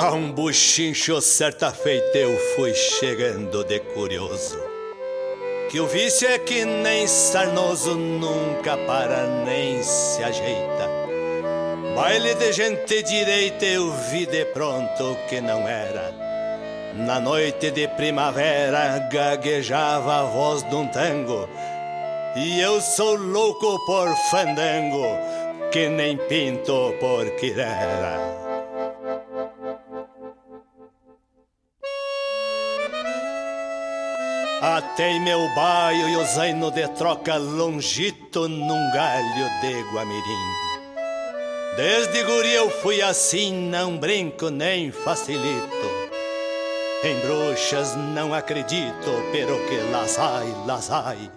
A um buchincho certa feita eu fui chegando de curioso, que o vício é que nem sarnoso, nunca para nem se ajeita. Baile de gente direita eu vi de pronto que não era. Na noite de primavera gaguejava a voz de um tango, e eu sou louco por fandango, que nem pinto por quirera. Atei meu baio e o zaino de troca longito num galho de guamirim. Desde guri eu fui assim, não brinco nem facilito. Em bruxas não acredito, pero que las hay.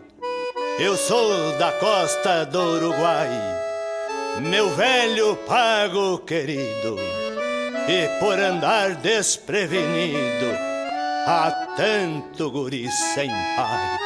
Eu sou da costa do Uruguai, meu velho pago querido, e por andar desprevenido, há tanto guri sem pai.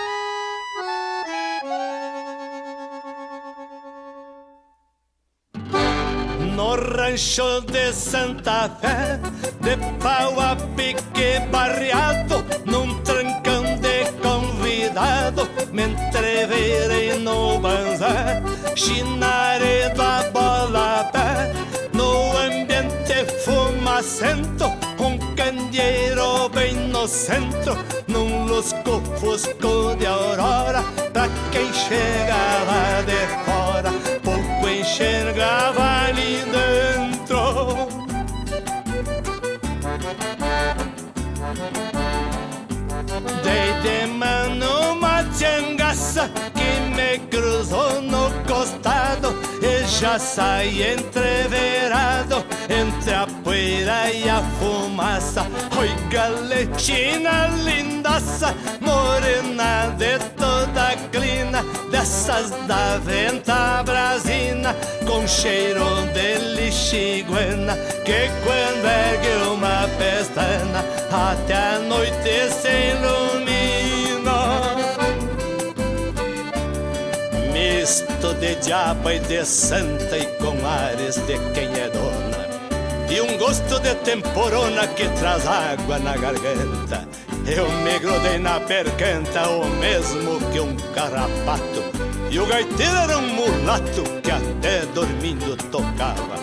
No rancho de Santa Fé, de pau a pique barreado, num trancão de convidado, me entreverei no banzé, chinaredo a bola a pé, no ambiente fumacento, um candeeiro bem no centro, num lusco-fusco de aurora, pra quem chegava de fora, pouco enxergava ali dentro. Dei de mano uma tiangaça que me cruzou no costado e já saí entreverado entre a poeira e a fumaça. Oi, galetina lindaça, morena de toda clina, dessas da venta brasina, com cheiro de lixiguana, que quando ergue uma pestana, até a noite se ilumina. Misto de diaba e de santa, e com ares de quem é dona, e um gosto de temporona que traz água na garganta. Eu me grudei na percanta, o mesmo que um carrapato, e o gaiteiro era um mulato que até dormindo tocava,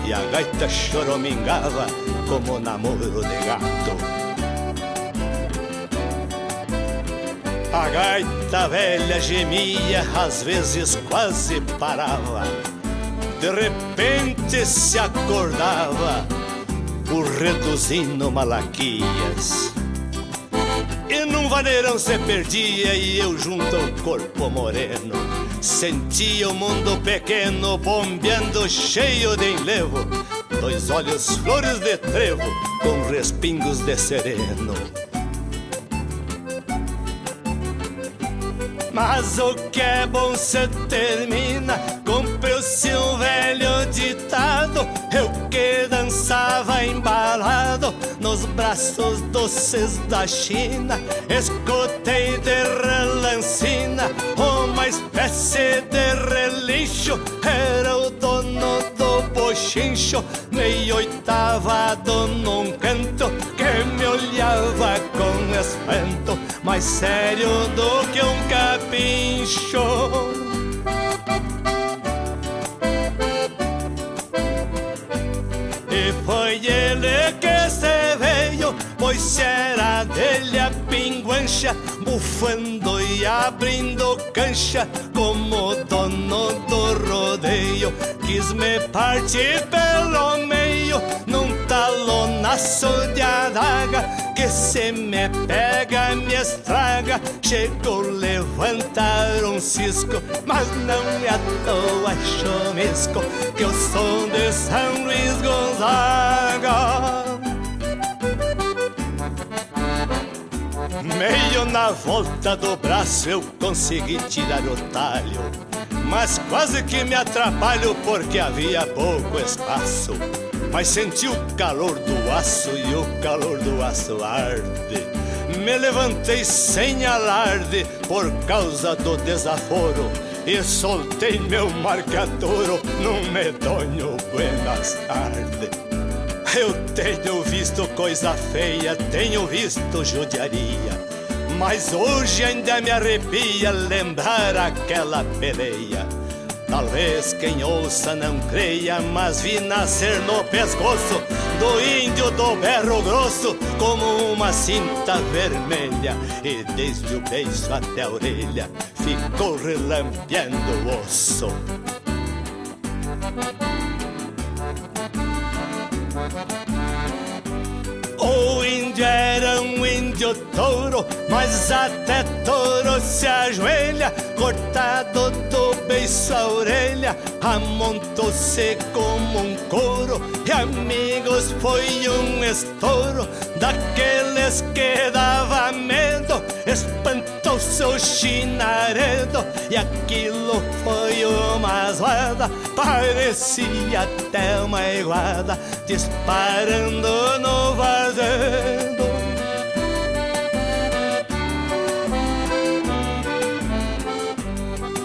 e a gaita choramingava como namoro de gato. A gaita velha gemia, às vezes quase parava, de repente se acordava o reduzindo Malaquias, e num vaneirão se perdia, e eu junto ao corpo moreno sentia o mundo pequeno bombeando cheio de enlevo, dois olhos flores de trevo com respingos de sereno. Mas o que é bom se termina, cumpriu-se um velho ditado, eu que dançava embalado nos braços doces da China, escutei de relancina uma espécie de relincho, era o dono do bochincho, meio oitavado num canto, que me olhava com espanto, mais sério do que um capincho. E foi ele que se veio, pois se era dele a pinguancha, bufando e abrindo cancha, como dono do rodeio, quis me partir pelo meio, num talonaço de adaga, que se me pega me estraga. Chegou levantar um cisco, mas não me atou a chomisco, que eu sou de São Luís Gonzaga. Meio na volta do braço eu consegui tirar o talho, mas quase que me atrapalho porque havia pouco espaço. Mas senti o calor do aço e o calor do aço arde. Me levantei sem alarde por causa do desaforo e soltei meu marcadouro num medonho buenas tardes. Eu tenho visto coisa feia, tenho visto judiaria, mas hoje ainda me arrepia lembrar aquela peleia. Talvez quem ouça não creia, mas vi nascer no pescoço do índio do berro grosso como uma cinta vermelha, e desde o beiço até a orelha ficou relampeando o osso. O índio era um índio touro, mas até touro se ajoelha. Cortado do beiço à orelha, amontou-se como um couro. E amigos, foi um estouro daqueles que dava medo. Espantou-se o chinaredo e aquilo foi uma zoada. Parecia até uma iguada disparando no vazio.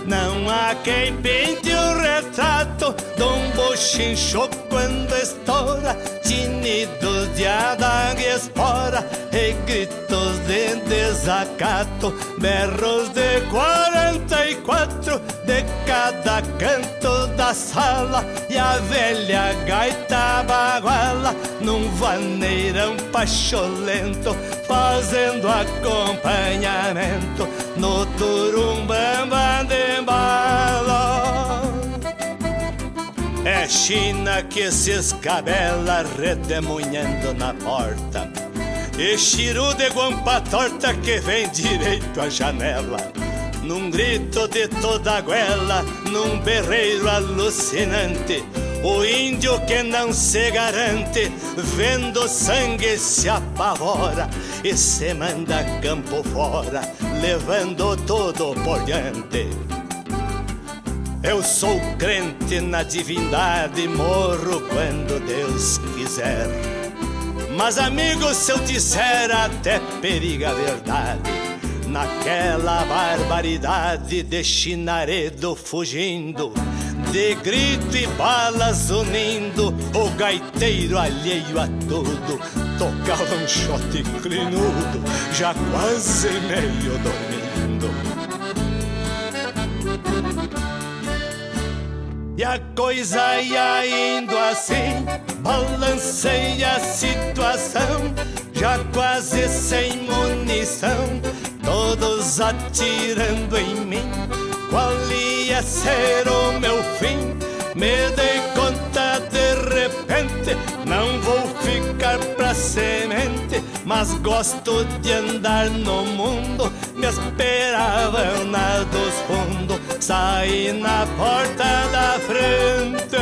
Não há quem pinte o retrato de um bochincho quando estoura, tinidos de adaga e espora e gritos de desacato, berros de 44 de cada canto da sala, e a velha gaita baguala num vaneirão pacholento fazendo acompanhamento no turumbamba de embalo. É China que se escabela redemoinhando na porta, e chiru de guampa torta que vem direito à janela. Num grito de toda a goela, num berreiro alucinante, o índio que não se garante, vendo sangue se apavora e se manda campo fora, levando tudo por diante. Eu sou crente na divindade, morro quando Deus quiser. Mas amigo, se eu disser, até periga a verdade. Naquela barbaridade de chinaredo fugindo, de grito e balas unindo, o gaiteiro alheio a tudo tocava um shot crinudo, já quase meio dormindo. E a coisa ia indo assim, balancei a situação, já quase sem munição, todos atirando em mim. Qual ia ser o meu fim? Me dei conta de repente, não vou ficar pra semente, mas gosto de andar no mundo. Me esperavam na dos fundos, saí na porta da frente.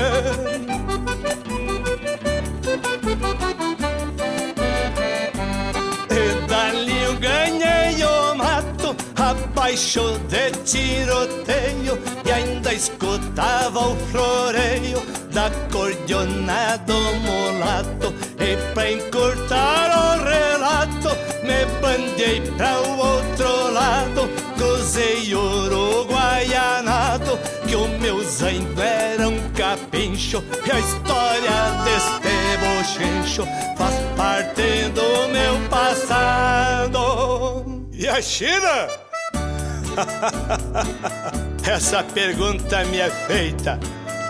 E dali eu ganhei o mato, abaixo de tiroteio, e ainda escutava o floreio da cordiona do mulato. E pra encurtar o relato, me bandei pra o outro lado, cruzei uruguaianado, que o meu zaino era um capincho, e a história deste bochincho faz parte do meu passado. E a China? Essa pergunta me é feita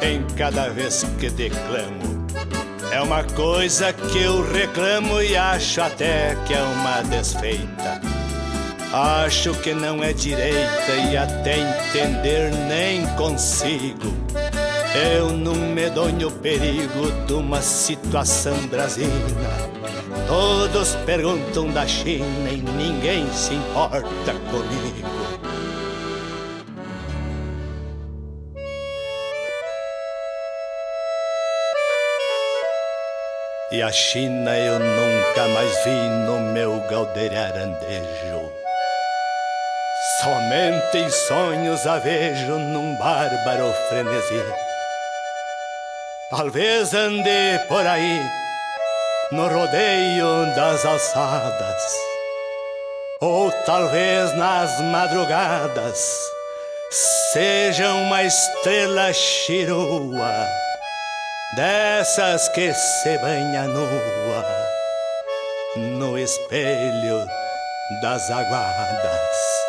em cada vez que declamo. É uma coisa que eu reclamo e acho até que é uma desfeita. Acho que não é direita e até entender nem consigo. Eu num medonho perigo de uma situação brasina. Todos perguntam da China e ninguém se importa comigo. E a China eu nunca mais vi no meu galdeirandejo. Somente em sonhos a vejo num bárbaro frenesi. Talvez ande por aí no rodeio das alçadas, ou talvez nas madrugadas seja uma estrela chirua dessas que se banha nua no espelho das aguadas.